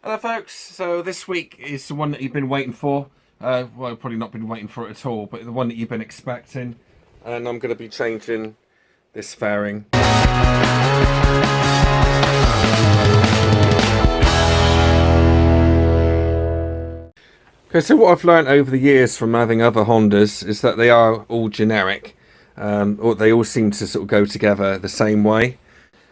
Hello folks, so this week is the one that you've been waiting for. Well, probably not been waiting for it at all, but the one that you've been expecting. And I'm going to be changing this fairing. Okay, so what I've learned over the years from having other Hondas is that they are all generic. Or they all seem to sort of go together the same way.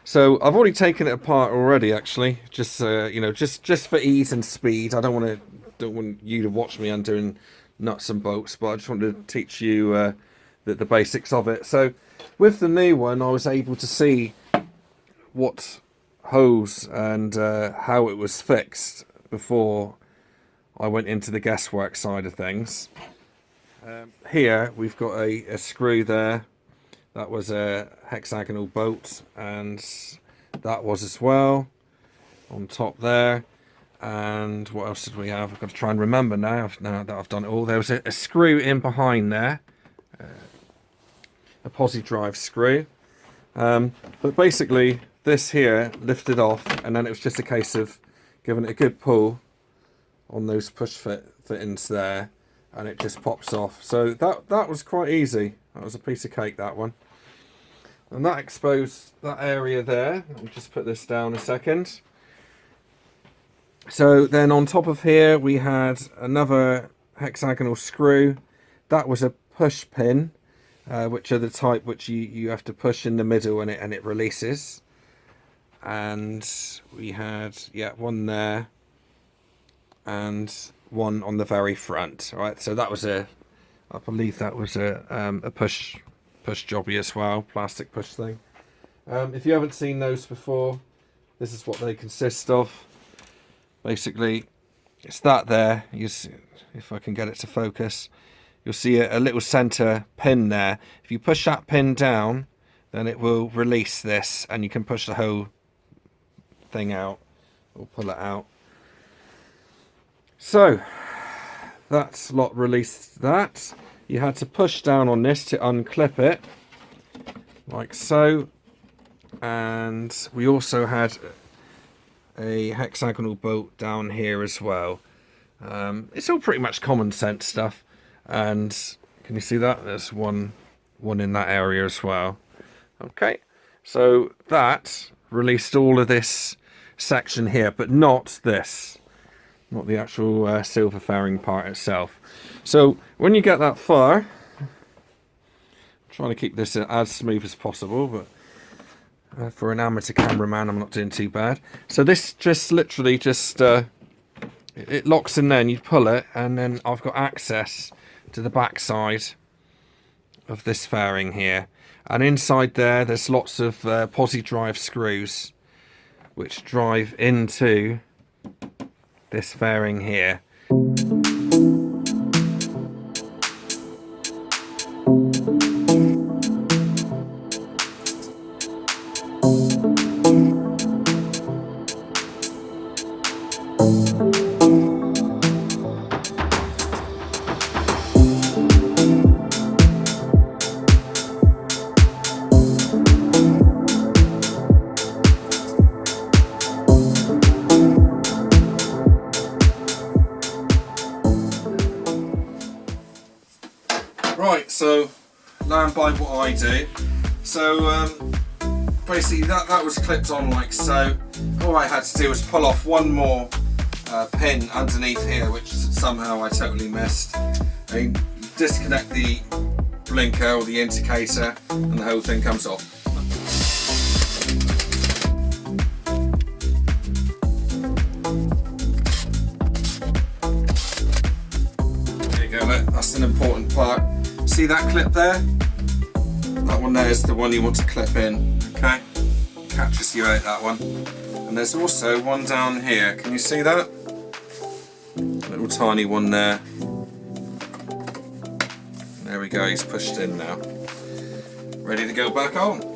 So I've already taken it apart already, actually. Just you know, just for ease and speed. I don't want you to watch me undoing nuts and bolts, but I just wanted to teach you the basics of it. So with the new one, I was able to see what hose and how it was fixed before I went into the guesswork side of things. Here we've got a screw there. That was a hexagonal bolt, and that was as well on top there. And what else did we have? I've got to try and remember now that I've done it all. There was a screw in behind there, a posi drive screw. But basically this here lifted off, and then it was just a case of giving it a good pull on those push fittings there, and it just pops off. So that was quite easy. That was a piece of cake, that one. And that exposed that area there. Let me just put this down a second. So then on top of here we had another hexagonal screw. That was a push pin, which are the type which you have to push in the middle and it releases. And we had one there and one on the very front. All right, so that was I believe that was a push jobby as well, plastic push thing. If you haven't seen those before, this is what they consist of. Basically, it's that there. You see, if I can get it to focus, you'll see a little center pin there. If you push that pin down, then it will release this, and you can push the whole thing out or pull it out. So that lot released that. You had to push down on this to unclip it, like so. And we also had a hexagonal bolt down here as well. It's all pretty much common sense stuff. And can you see that? There's one in that area as well. Okay, so that released all of this section here, but not this. Not the actual silver fairing part itself. So when you get that far, I'm trying to keep this as smooth as possible, but for an amateur cameraman I'm not doing too bad. So this just literally it locks in there, and you pull it, and then I've got access to the back side of this fairing here. And inside there's lots of posi drive screws which drive into this fairing here. Right, so learn by what I do. So basically that was clipped on like so. All I had to do was pull off one more pin underneath here, which somehow I totally missed. And disconnect the blinker or the indicator, and the whole thing comes off. There you go, look, that's an important part. See that clip there? That one there is the one you want to clip in, okay? Catches you out, that one. And there's also one down here, can you see that? Little tiny one there. There we go, he's pushed in now. Ready to go back on.